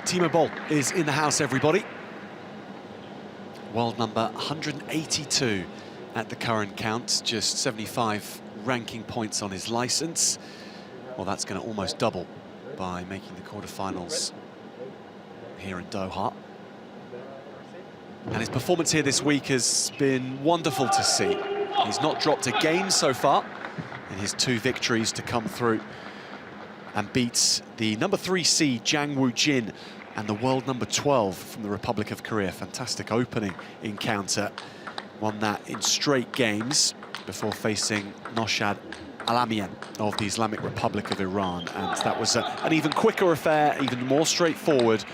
Timo Boll is in the house, everybody. World number 182 at the current count, just 75 ranking points on his license. Well, that's going to almost double by making the quarterfinals here in Doha. And his performance here this week has been wonderful to see. He's not dropped a game so far in his 2 victories to come through and beats the number 3 seed Jang Woo-jin and the world number 12 from the Republic of Korea. Fantastic opening encounter. Won that in straight games before facing Noshad Alamian of the Islamic Republic of Iran. And that was an even quicker affair, even more straightforward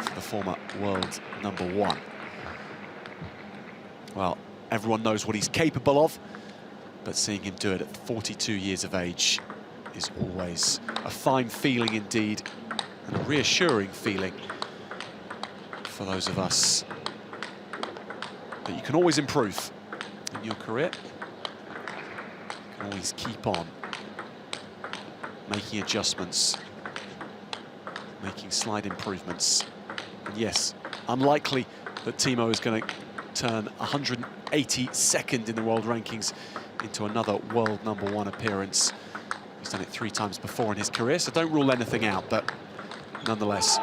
for the former world number 1. Well, everyone knows what he's capable of, but seeing him do it at 42 years of age is always a fine feeling indeed, and a reassuring feeling for those of us that you can always improve in your career. You can always keep on making adjustments, making slight improvements. And yes, unlikely that Timo is going to turn 182nd in the world rankings into another world number 1 appearance. He's done it 3 times before in his career, so don't rule anything out, but nonetheless,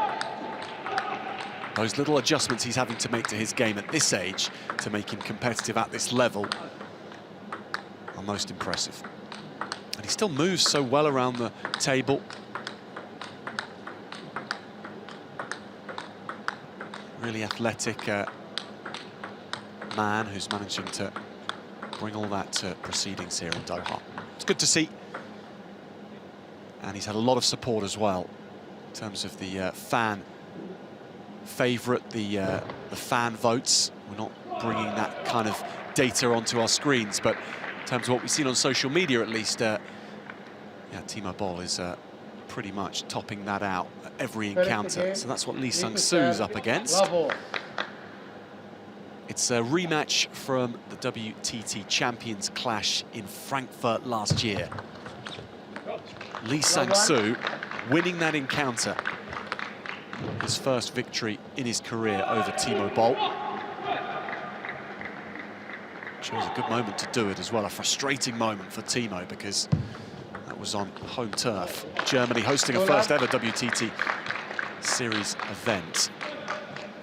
those little adjustments he's having to make to his game at this age to make him competitive at this level are most impressive. And he still moves so well around the table. Really athletic man who's managing to bring all that to proceedings here in Doha. It's good to see. And he's had a lot of support as well in terms of the fan favourite, the fan votes. We're not bringing that kind of data onto our screens, but in terms of what we've seen on social media, at least, yeah, Timo Boll is pretty much topping that out at every encounter. So that's what Lee Sang-soo's up against. It's a rematch from the WTT Champions Clash in Frankfurt last year. Lee Sang-soo winning that encounter. His first victory in his career over Timo Boll. Chose a good moment to do it as well. A frustrating moment for Timo because that was on home turf. Germany hosting a first ever WTT series event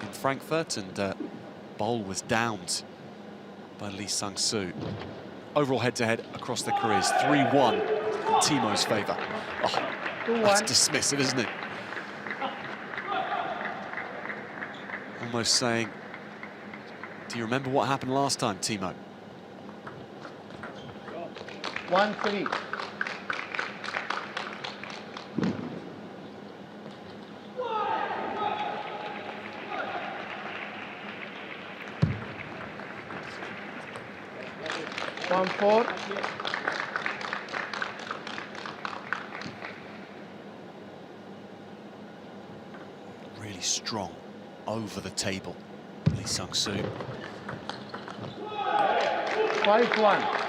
in Frankfurt, and Boll was downed by Lee Sang-soo. Overall head-to-head across their careers, 3-1 in Timo's favour. Oh, that's dismissive, isn't it? Almost saying, do you remember what happened last time, Timo? 1-3. Really strong over the table, Lee Sang-soo. 5-1.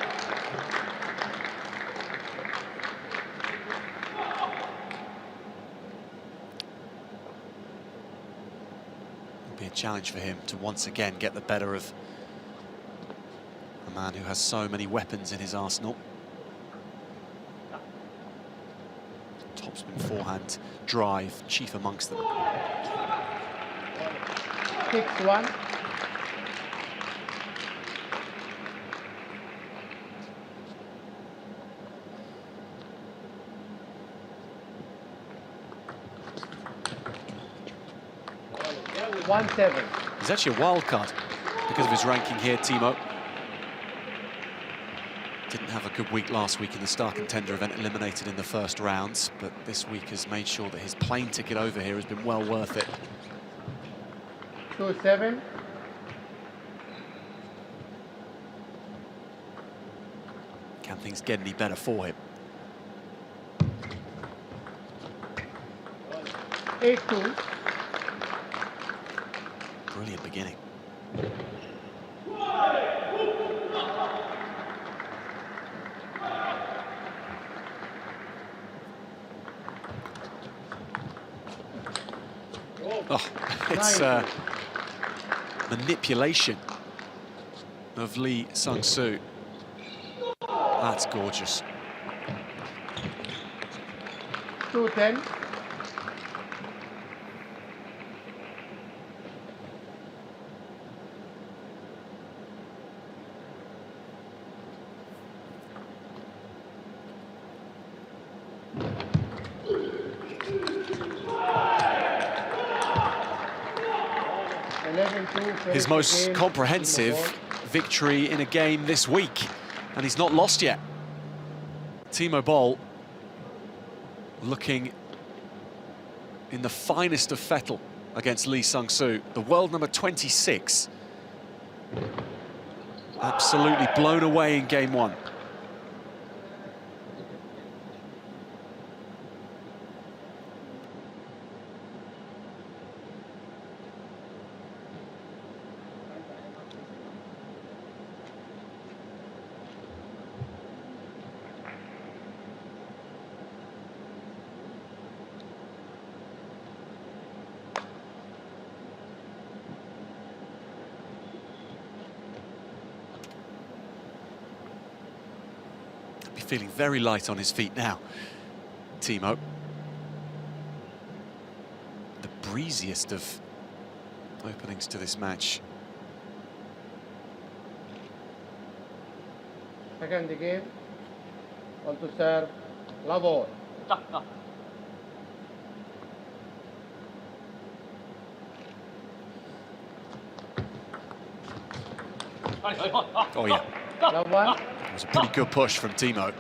Be a challenge for him to once again get the better of a man who has so many weapons in his arsenal. Topspin forehand, drive, chief amongst them. 6-1. He's actually a wild card because of his ranking here, Timo. Didn't have a good week last week in the Star Contender event, eliminated in the first rounds, but this week has made sure that his plane ticket over here has been well worth it. 2-7. Can things get any better for him? 8-2. Brilliant beginning. Oh, it's manipulation of Lee Sung-soo. That's gorgeous. 2-10. His most comprehensive victory in a game this week, and he's not lost yet. Timo Boll looking in the finest of fettle against Lee Sung-soo, the world number 26. Absolutely blown away in game one. Feeling very light on his feet now, Timo. The breeziest of openings to this match. Second game. On to serve. Lavor. Oh yeah. Love one. It was a pretty good push from Timo.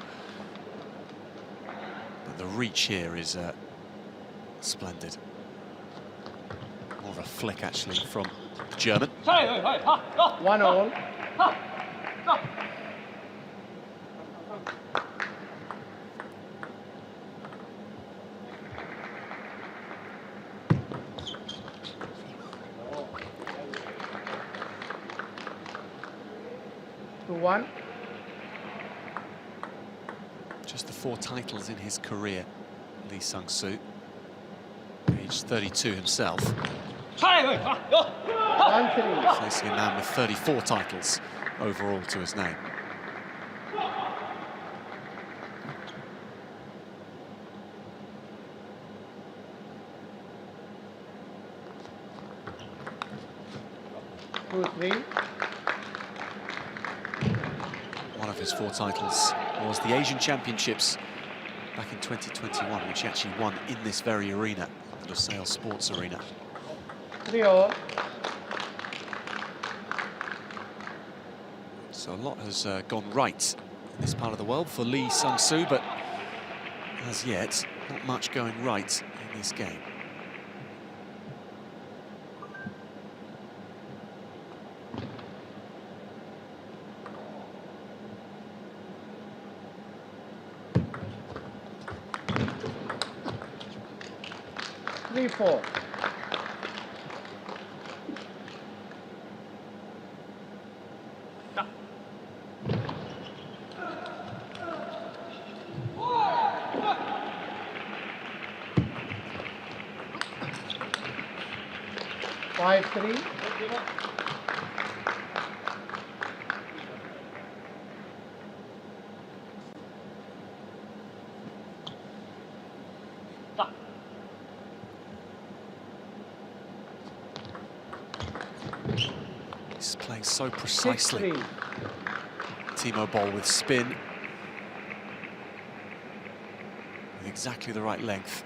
But the reach here is splendid. More of a flick, actually, from the German. 1-all. To 1. Just the 4 titles in his career, Lee Sung-soo. Age 32 himself. 1-3. Facing a man with 34 titles overall to his name. Two, 3. One of his 4 titles was the Asian Championships back in 2021, which he actually won in this very arena, the Lusail Sports Arena. 3-all. So a lot has gone right in this part of the world for Lee Sung-soo, but as yet, not much going right in this game. Three, 4. 5-3. He's playing so precisely. 6-3. Timo Boll with spin. With exactly the right length.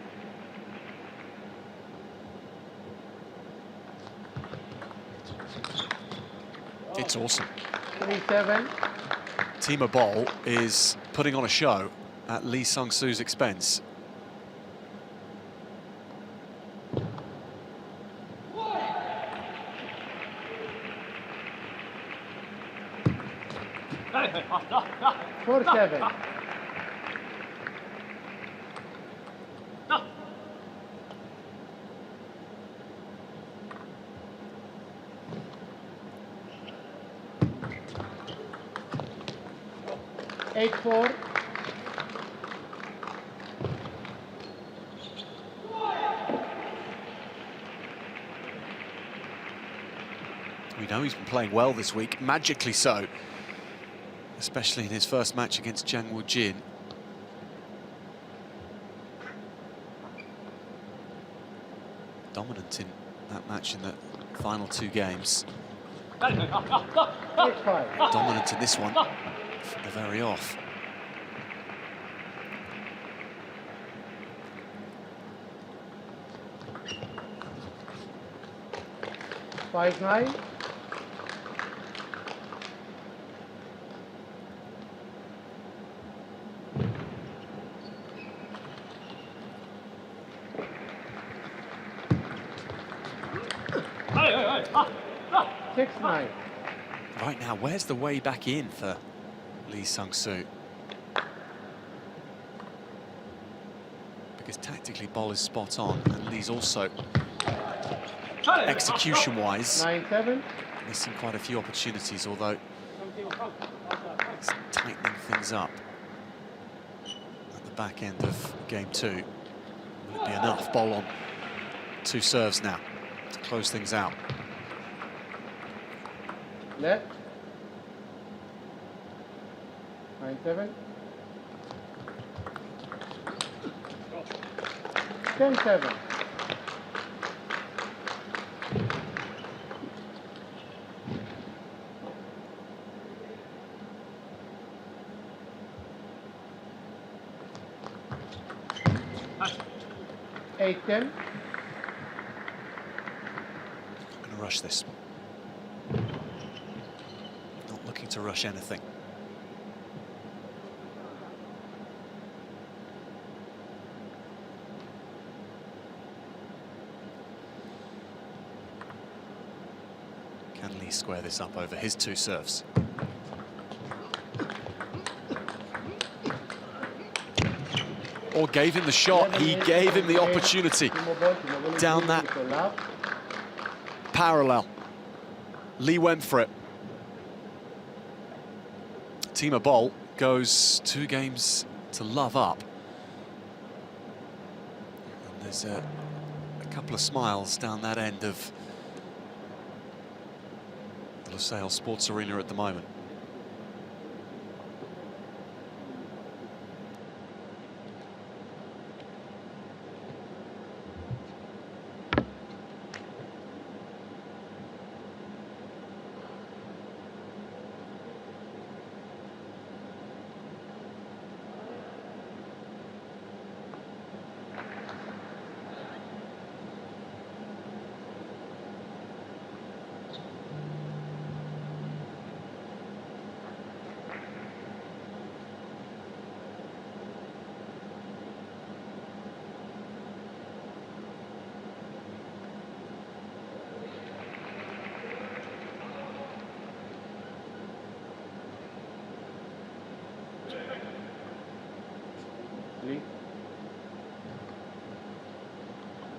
It's awesome. 3-7. Timo Boll is putting on a show at Lee Sung-soo's expense. Four, 7. Eight, 4. We know he's been playing well this week, magically so, especially in his first match against Jang Woo-jin. Dominant in that match in the final 2 games. 8-5. Dominant in this one from the very off. Five, 9. Six, 9. Right now, where's the way back in for Lee Sung-soo? Because tactically, Boll is spot on, and Lee's also, execution-wise, 9-7. missing quite a few opportunities, although he's tightening things up at the back end of game 2. Will it be enough? Boll on 2 serves now to close things out. Left. 9-7. 10-7. Eight, 10. I'm going to rush this. Not looking to rush anything. Can Lee square this up over his 2 serves? Or gave him the shot. He gave him the opportunity down that parallel. Lee went for it. Timo Boll goes 2 games to love up. And there's a couple of smiles down that end of the Lusail Sports Arena at the moment.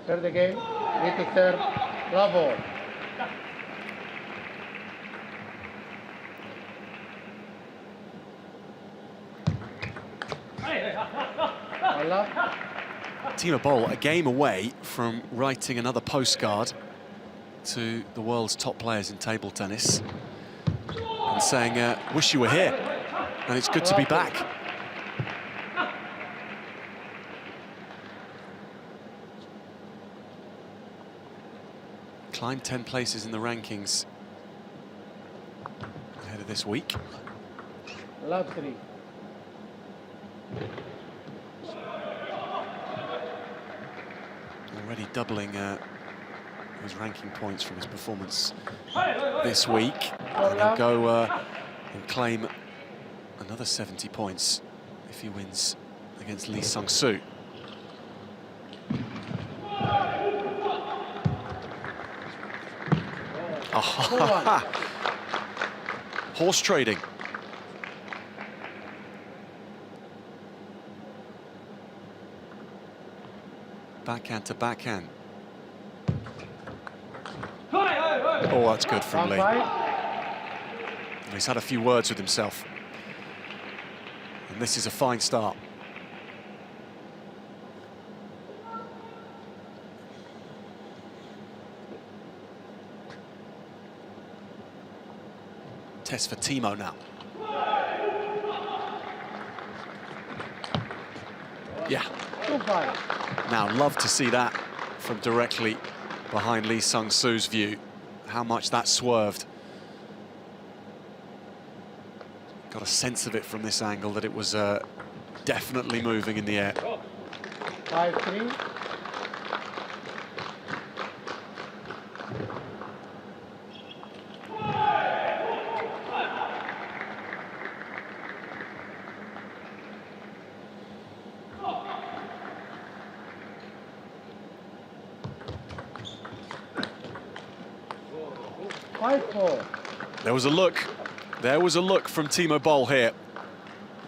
Serve the game. Need to serve. Love all. Timo Boll, a game away from writing another postcard to the world's top players in table tennis and saying, wish you were here, and it's good to be back. Climbed 10 places in the rankings ahead of this week. Love 3. Already doubling his ranking points from his performance this week. And he'll go and claim another 70 points if he wins against Lee Sung-soo. Oh, horse trading. Backhand to backhand. Oh, that's good from Lee. He's had a few words with himself. And this is a fine start. Test for Timo now. Yeah. Now, love to see that from directly behind Lee Sung-soo's view, how much that swerved. Got a sense of it from this angle that it was definitely moving in the air. 5-3. There was a look. There was a look from Timo Boll here.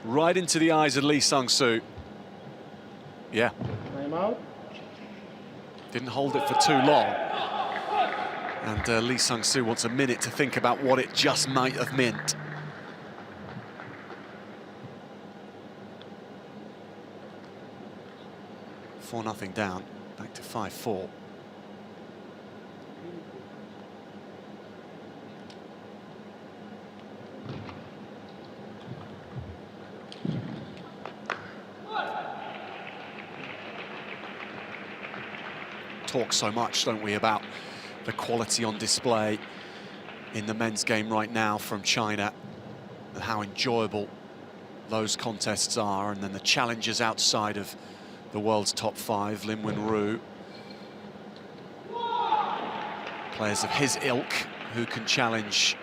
Right into the eyes of Lee Sung-soo. Yeah. Time out. Didn't hold it for too long. And Lee Sung-soo wants a minute to think about what it just might have meant. Four-0 down. Back to 5-4. Talk so much, don't we, about the quality on display in the men's game right now from China and how enjoyable those contests are, and then the challengers outside of the world's top 5, Lim Wenru, players of his ilk who can challenge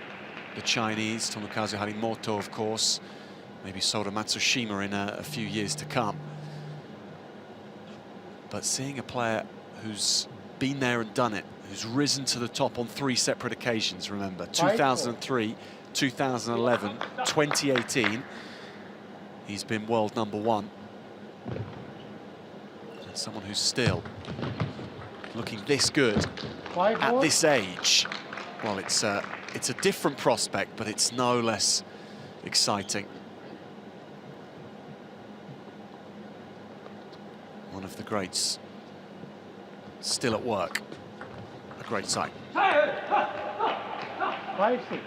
the Chinese, Tomokazu Harimoto, of course, maybe Sora Matsushima in a few years to come. But seeing a player who's been there and done it, who's risen to the top on 3 separate occasions, remember, 2003, 2011, 2018, he's been world #1. And someone who's still looking this good at this age. Well, it's a different prospect, but it's no less exciting. One of the greats still at work. A great sight. 5-6.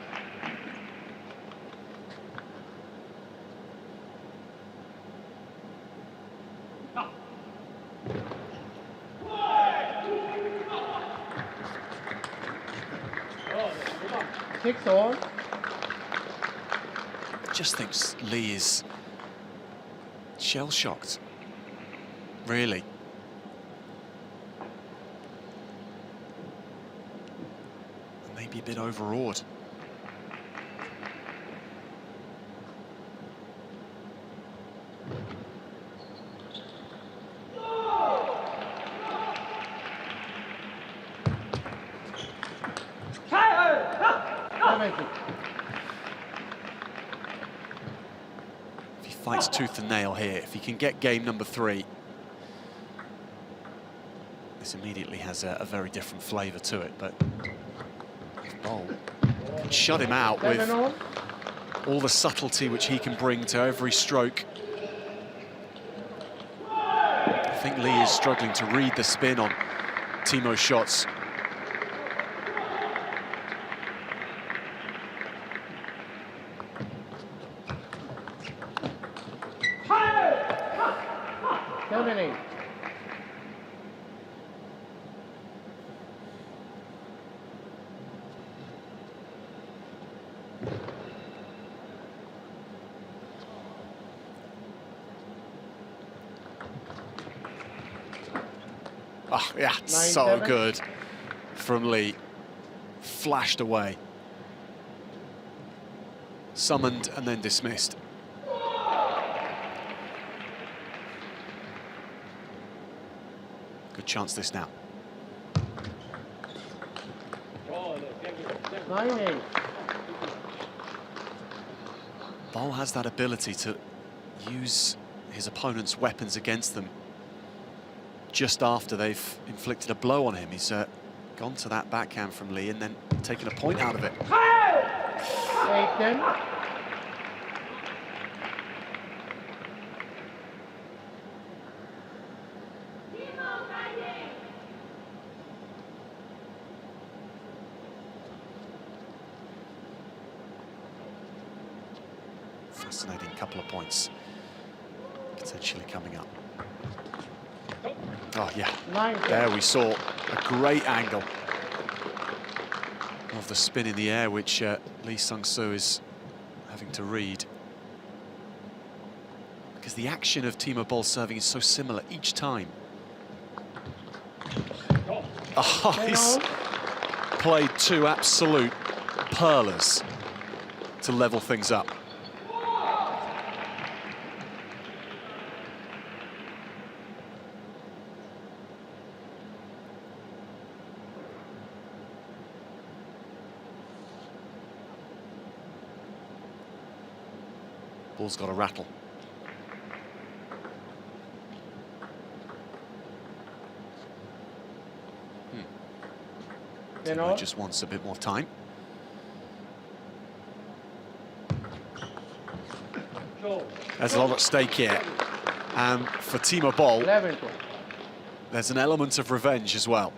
On. Just think Lee is shell-shocked, really. Maybe a bit overawed. If he fights tooth and nail here, if he can get game #3, this immediately has a very different flavour to it, but Boll can shut him out with all the subtlety which he can bring to every stroke. I think Lee is struggling to read the spin on Timo's shots. Oh, yeah, so good from Lee. Flashed away. Summoned and then dismissed. Good chance this now. Boll has that ability to use his opponent's weapons against them just after they've inflicted a blow on him. He's gone to that backhand from Lee and then taken a point out of it. Fascinating couple of points potentially coming up. Oh yeah, there we saw a great angle of the spin in the air, which Lee Sung-soo is having to read. Because the action of Timo Boll serving is so similar each time. Oh, he's played two absolute pearlers to level things up. Ball's got a rattle. Timo just wants a bit more time. There's a lot at stake here. And for Timo Boll, there's an element of revenge as well.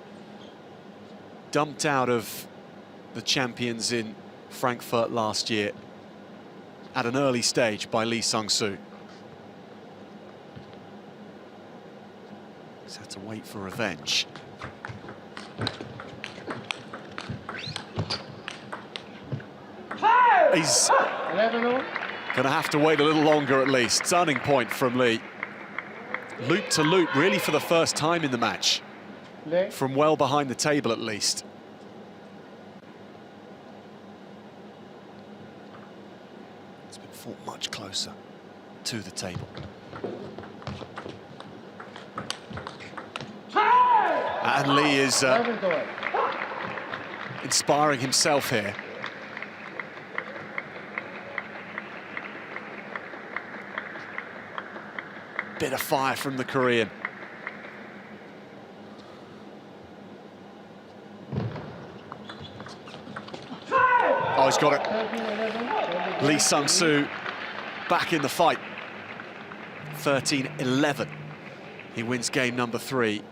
Dumped out of the champions in Frankfurt last year at an early stage by Lee Sung-soo. He's had to wait for revenge. He's gonna have to wait a little longer at least. Stunning point from Lee. Loop to loop, really for the first time in the match. From well behind the table at least. It's been fought much closer to the table. And Lee is inspiring himself here. Bit of fire from the Korean. Oh, he's got it. Lee Sung-soo back in the fight. 13-11. He wins game number 3.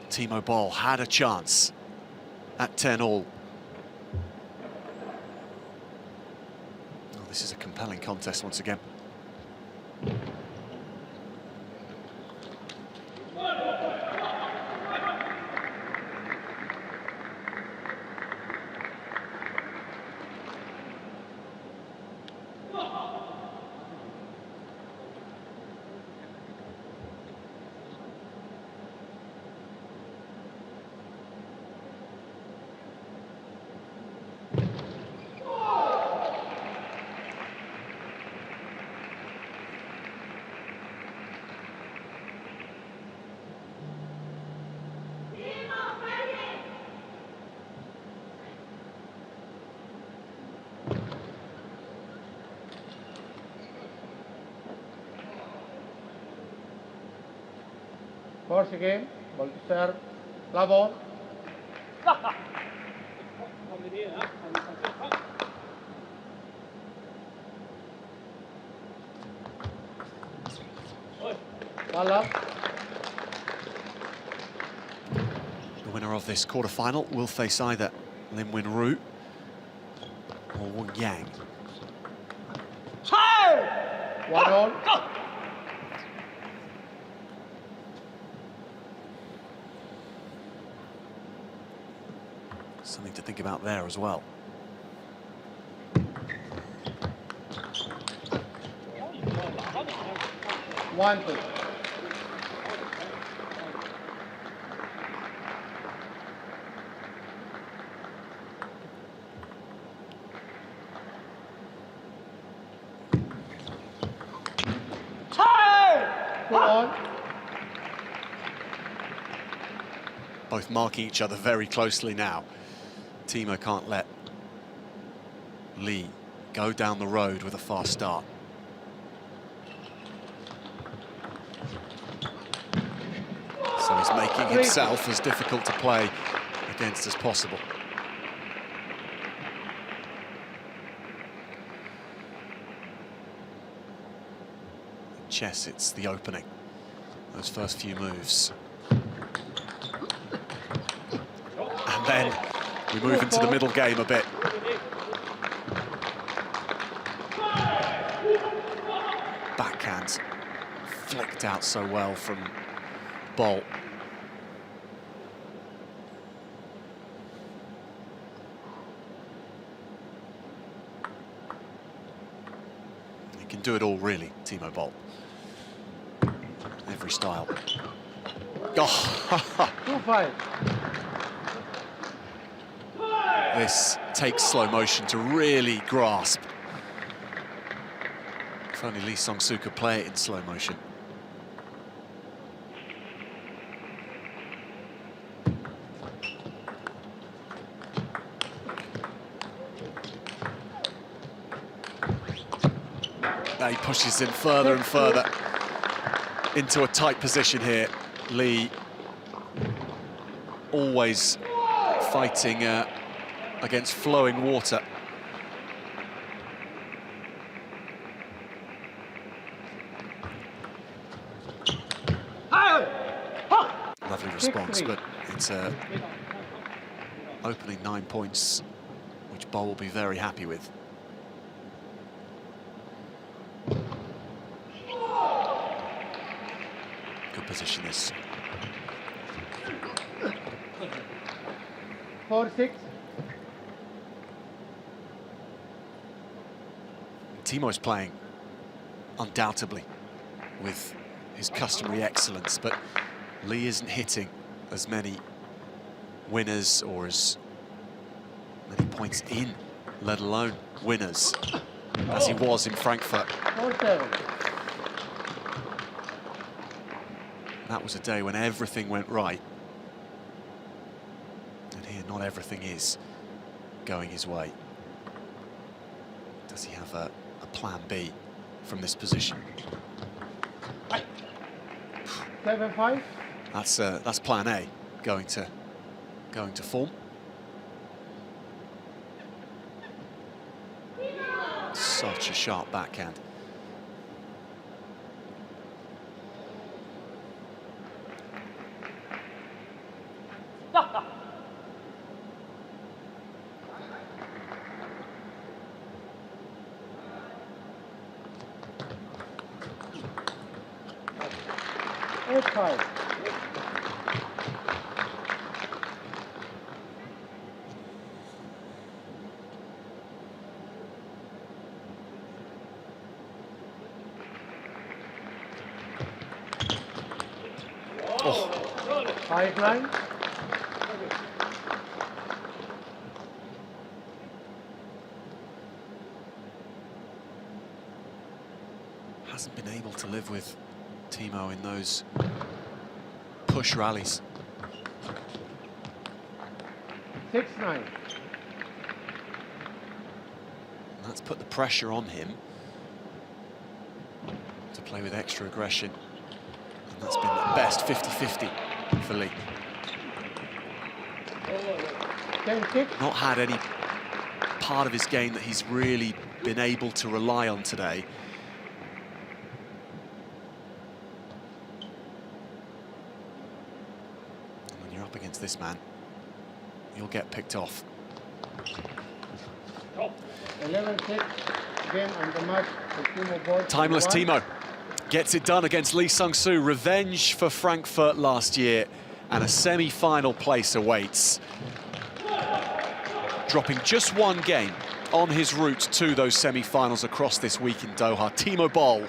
Timo Boll had a chance at 10-all. Oh, this is a compelling contest once again. First game, ball to serve, love on. Ball up. The winner of this quarter-final will face either Lim Win-ru or Won Yang. 1-all. Something to think about there as well. 1-2. Go on. Both marking each other very closely now. Timo can't let Lee go down the road with a fast start. So he's making himself as difficult to play against as possible. In chess, it's the opening, those first few moves. And then we move into the middle game a bit. Backhand flicked out so well from Boll. He can do it all, really, Timo Boll. Every style. Oh. 2-5. This takes slow motion to really grasp. If only Lee Sung-soo could play it in slow motion. Now he pushes in further and further into a tight position here. Lee always fighting against flowing water. Lovely response, but it's opening 9 points, which Boll will be very happy with. Good position this. 4-6. Timo's playing undoubtedly with his customary excellence, but Lee isn't hitting as many winners or as many points in, let alone winners, as he was in Frankfurt. 4-7. That was a day when everything went right. And here, not everything is going his way. Does he have a plan B from this position? 7-5. That's plan A going to form. Such a sharp backhand. Pipeline. Hasn't been able to live with Timo in those push rallies. 6-9. That's put the pressure on him to play with extra aggression. And that's been at best 50-50 for Lee. 10-6. Not had any part of his game that he's really been able to rely on today. And when you're up against this man, you'll get picked off. 11-6. Game and the match for Timo Boll. Timeless Timo gets it done against Lee Sung-soo. Revenge for Frankfurt last year, and a semi-final place awaits. Dropping just one game on his route to those semi-finals across this week in Doha. Timo Boll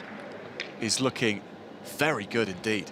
is looking Very good indeed.